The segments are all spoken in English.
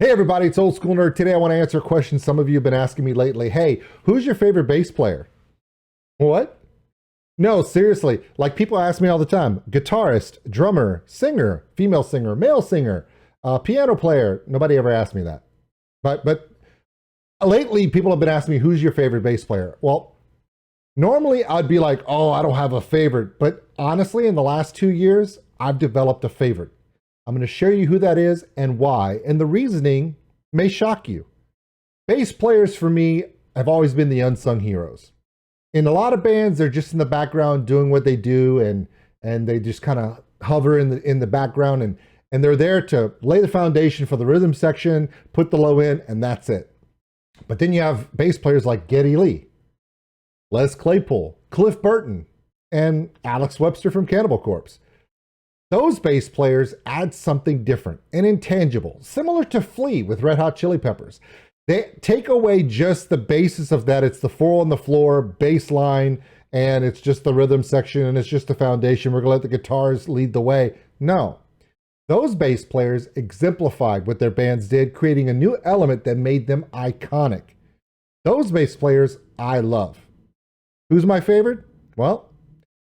Hey everybody, it's Old School Nerd. Today I want to answer a question some of you have been asking me lately. Hey, who's your favorite bass player? What? No, seriously. Like people ask me all the time. Guitarist, drummer, singer, female singer, male singer, piano player. Nobody ever asked me that. But lately people have been asking me, who's your favorite bass player? Well, normally I'd be like, oh, I don't have a favorite. But honestly, in the last 2 years, I've developed a favorite. I'm going to show you who that is and why, and the reasoning may shock you. Bass players for me have always been the unsung heroes. In a lot of bands, they're just in the background doing what they do, and they just kind of hover in the background, and they're there to lay the foundation for the rhythm section, put the low in, and that's it. But then you have bass players like Geddy Lee, Les Claypool, Cliff Burton, and Alex Webster from Cannibal Corpse. Those bass players add something different and intangible, similar to Flea with Red Hot Chili Peppers. They take away just the basis of that. It's the 4 on the floor bass line, and it's just the rhythm section, and it's just the foundation. We're going to let the guitars lead the way. No. Those bass players exemplified what their bands did, creating a new element that made them iconic. Those bass players I love. Who's my favorite? Well,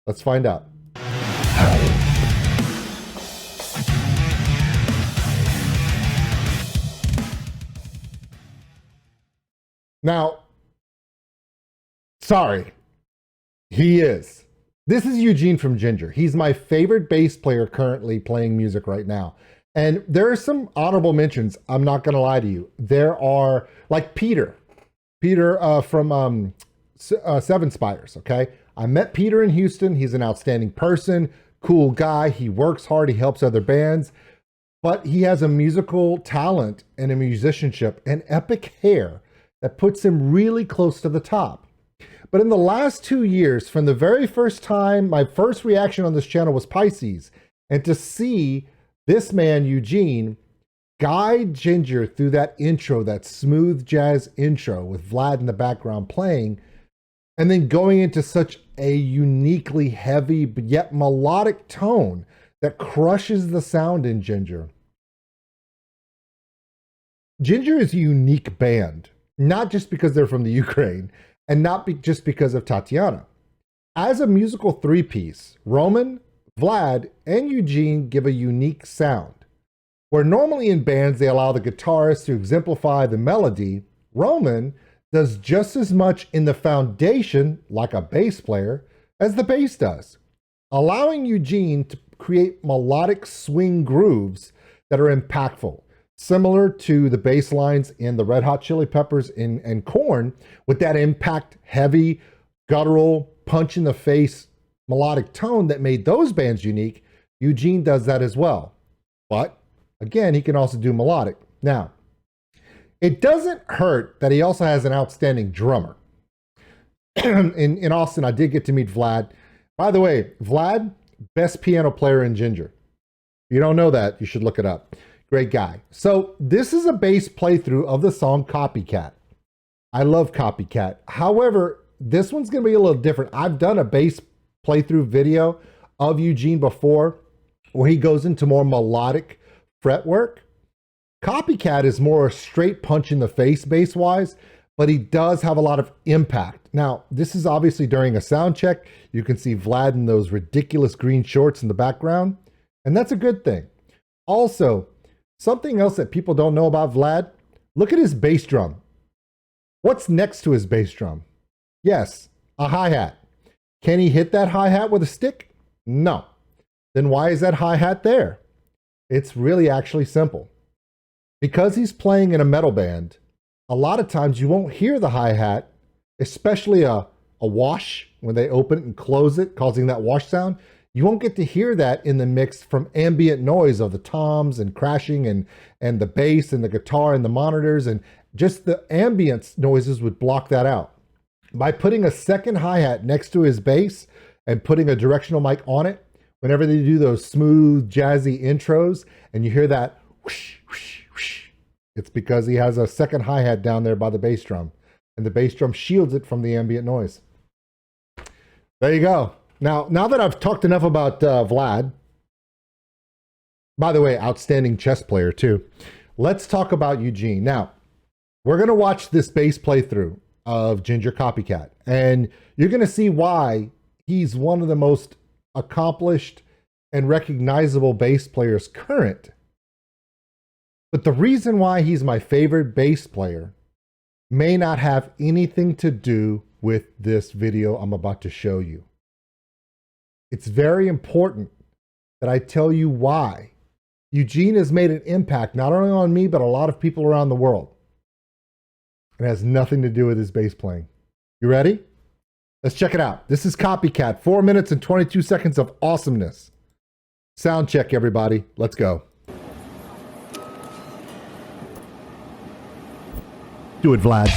let's find out. Now, sorry, he is. This is Eugene from Jinjer. He's my favorite bass player currently playing music right now. And there are some honorable mentions. I'm not going to lie to you. There are like Peter from Seven Spires. Okay. I met Peter in Houston. He's an outstanding person, cool guy. He works hard. He helps other bands, but he has a musical talent and a musicianship and epic hair that puts him really close to the top. But in the last 2 years, from the very first time, my first reaction on this channel was Pisces. And to see this man, Eugene, guide Jinjer through that intro, that smooth jazz intro with Vlad in the background playing, and then going into such a uniquely heavy but yet melodic tone that crushes the sound in Jinjer. Jinjer is a unique band. Not just because they're from the Ukraine, and not just because of Tatiana. As a musical three-piece, Roman, Vlad, and Eugene give a unique sound. Where normally in bands they allow the guitarist to exemplify the melody, Roman does just as much in the foundation, like a bass player, as the bass does, allowing Eugene to create melodic swing grooves that are impactful. Similar to the bass lines in the Red Hot Chili Peppers and Korn, with that impact, heavy, guttural, punch in the face, melodic tone that made those bands unique, Eugene does that as well. But again, he can also do melodic. Now, it doesn't hurt that he also has an outstanding drummer. in Austin, I did get to meet Vlad. By the way, Vlad, best piano player in Jinjer. If you don't know that, you should look it up. Great guy. So this is a bass playthrough of the song Copycat. I love Copycat. However, this one's going to be a little different. I've done a bass playthrough video of Eugene before where he goes into more melodic fretwork. Copycat is more a straight punch in the face bass-wise, but he does have a lot of impact. Now, this is obviously during a sound check. You can see Vlad in those ridiculous green shorts in the background, and that's a good thing. Also, something else that people don't know about Vlad, look at his bass drum. What's next to his bass drum? Yes, a hi-hat. Can he hit that hi-hat with a stick? No. Then why is that hi-hat there? It's really actually simple. Because he's playing in a metal band, a lot of times you won't hear the hi-hat, especially a wash when they open it and close it, causing that wash sound. You won't get to hear that in the mix from ambient noise of the toms and crashing and the bass and the guitar and the monitors, and just the ambience noises would block that out. By putting a second hi-hat next to his bass and putting a directional mic on it, whenever they do those smooth, jazzy intros and you hear that whoosh, whoosh, whoosh, it's because he has a second hi-hat down there by the bass drum, and the bass drum shields it from the ambient noise. There you go. Now that I've talked enough about Vlad, by the way, outstanding chess player too. let's talk about Eugene. Now, we're going to watch this bass playthrough of Jinjer Copycat, and you're going to see why he's one of the most accomplished and recognizable bass players current. But the reason why he's my favorite bass player may not have anything to do with this video I'm about to show you. It's very important that I tell you why Eugene has made an impact, not only on me, but a lot of people around the world. It has nothing to do with his bass playing. You ready? Let's check it out. This is Copycat, 4 minutes and 22 seconds of awesomeness. Sound check, everybody. Let's go. Do it, Vlad.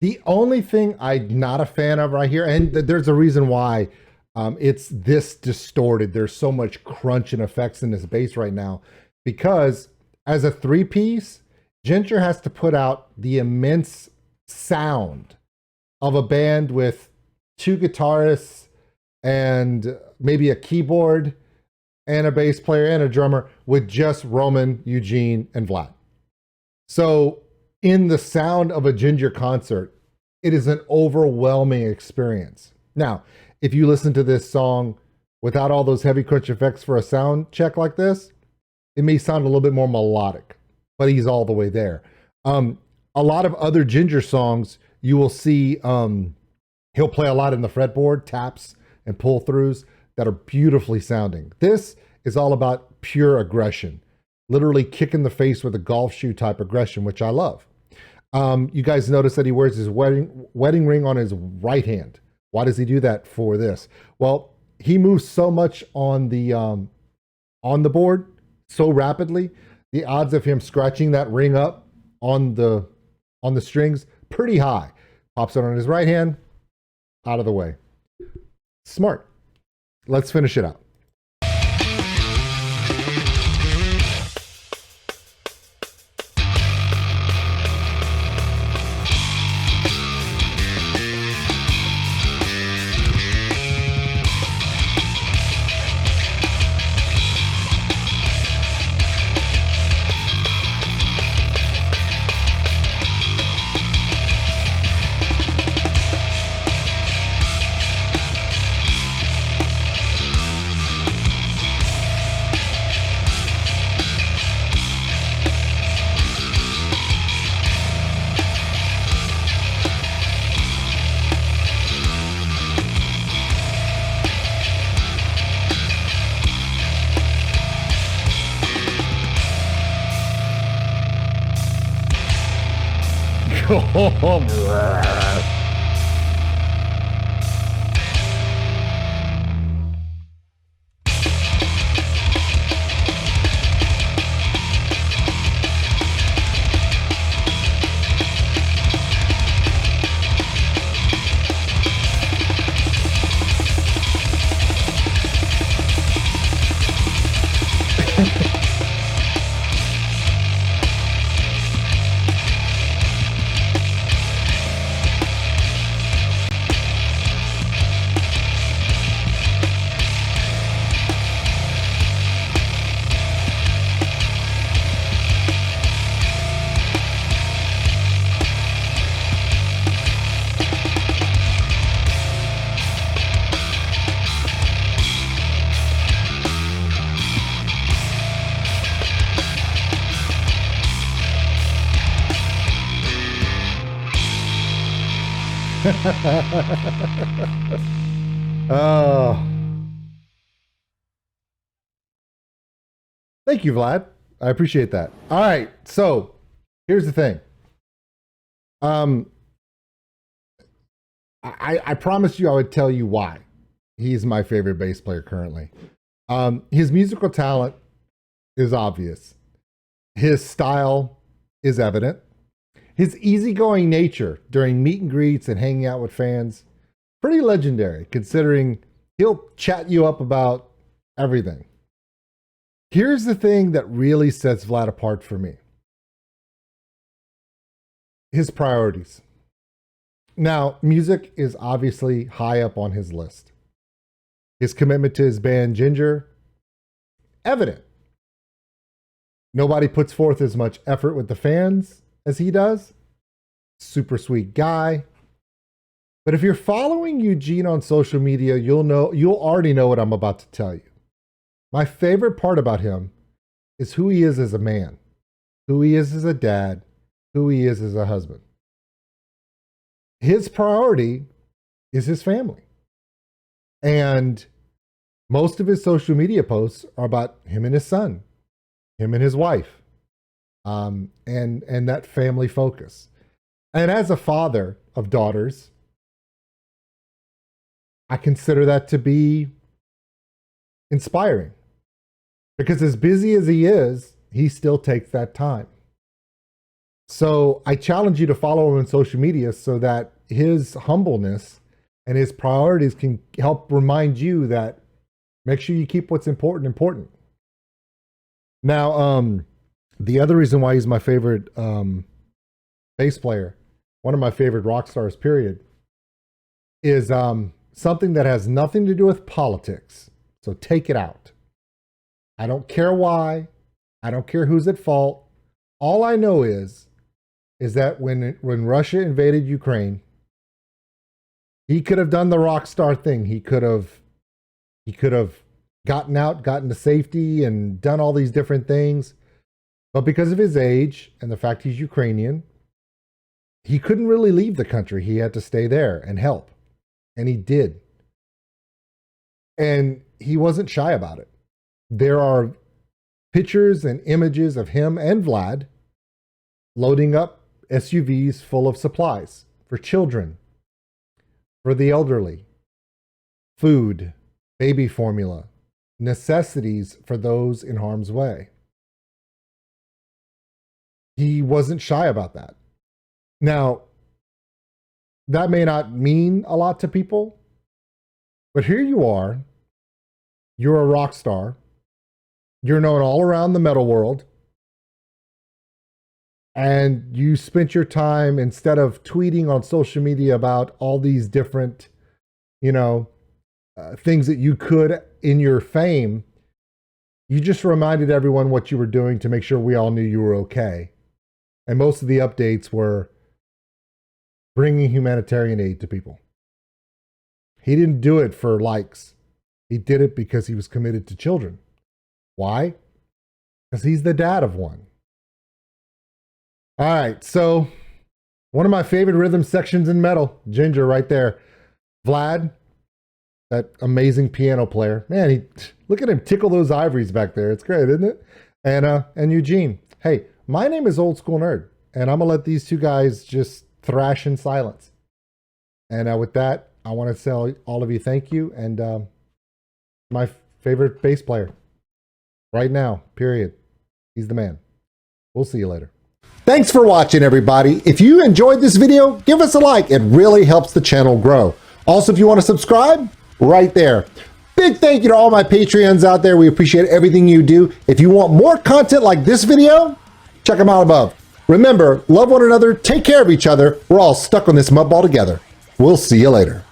The only thing I'm not a fan of right here, and there's a reason why it's this distorted. There's so much crunch and effects in this bass right now, because as a three-piece, Jinjer has to put out the immense sound of a band with two guitarists and maybe a keyboard and a bass player and a drummer with just Roman, Eugene, and Vlad. So in the sound of a Jinjer concert, it is an overwhelming experience. Now, if you listen to this song without all those heavy crunch effects for a sound check like this, it may sound a little bit more melodic, but he's all the way there. A lot of other Jinjer songs, you will see he'll play a lot in the fretboard, taps and pull-throughs that are beautifully sounding. This is all about pure aggression, literally kick in the face with a golf shoe type aggression, which I love. You guys notice that he wears his wedding ring on his right hand. Why does he do that for this? Well, he moves so much on the board so rapidly, the odds of him scratching that ring up on the strings pretty high. Pops it on his right hand, out of the way. Smart. Let's finish it out. Oh, thank you, Vlad. I appreciate that. All right, so here's the thing. I promised you I would tell you why he's my favorite bass player currently. His musical talent is obvious. His style is evident. His easygoing nature during meet and greets and hanging out with fans, pretty legendary considering he'll chat you up about everything. Here's the thing that really sets Vlad apart for me. His priorities. Now, music is obviously high up on his list. His commitment to his band Jinjer, evident. Nobody puts forth as much effort with the fans as he does. Super sweet guy. But if you're following Eugene on social media, you'll already know what I'm about to tell you. My favorite part about him is who he is as a man, who he is as a dad, who he is as a husband. His priority is his family. And most of his social media posts are about him and his son, him and his wife, and that family focus. And as a father of daughters, I consider that to be inspiring. Because as busy as he is, he still takes that time. So I challenge you to follow him on social media so that his humbleness and his priorities can help remind you that make sure you keep what's important important. Now, the other reason why he's my favorite bass player, one of my favorite rock stars, period, is something that has nothing to do with politics. So take it out. I don't care why. I don't care who's at fault. All I know is that when Russia invaded Ukraine, he could have done the rock star thing. He could have gotten out, gotten to safety, and done all these different things. But because of his age and the fact he's Ukrainian, he couldn't really leave the country. He had to stay there and help. And he did. And he wasn't shy about it. There are pictures and images of him and Vlad loading up SUVs full of supplies for children, for the elderly, food, baby formula, necessities for those in harm's way. He wasn't shy about that. Now, that may not mean a lot to people, but here you are. You're a rock star. You're known all around the metal world. And you spent your time, instead of tweeting on social media about all these different, things that you could in your fame, you just reminded everyone what you were doing to make sure we all knew you were okay. And most of the updates were bringing humanitarian aid to people. He didn't do it for likes. He did it because he was committed to children. Why? Because he's the dad of one. All right, so one of my favorite rhythm sections in metal, Jinjer right there. Vlad, that amazing piano player. Man, look at him tickle those ivories back there. It's great, isn't it? And Eugene. Hey, my name is Old School Nerd. and I'm gonna let these two guys just thrash in silence. And with that, I want to tell all of you thank you, and my favorite bass player right now, period. He's the man. We'll see you later. Thanks for watching, everybody. If you enjoyed this video, give us a like. It really helps the channel grow. Also, if you want to subscribe, right there. Big thank you to all my Patreons out there. We appreciate everything you do. If you want more content like this video, check them out above. Remember, love one another, take care of each other. We're all stuck on this mud ball together. We'll see you later.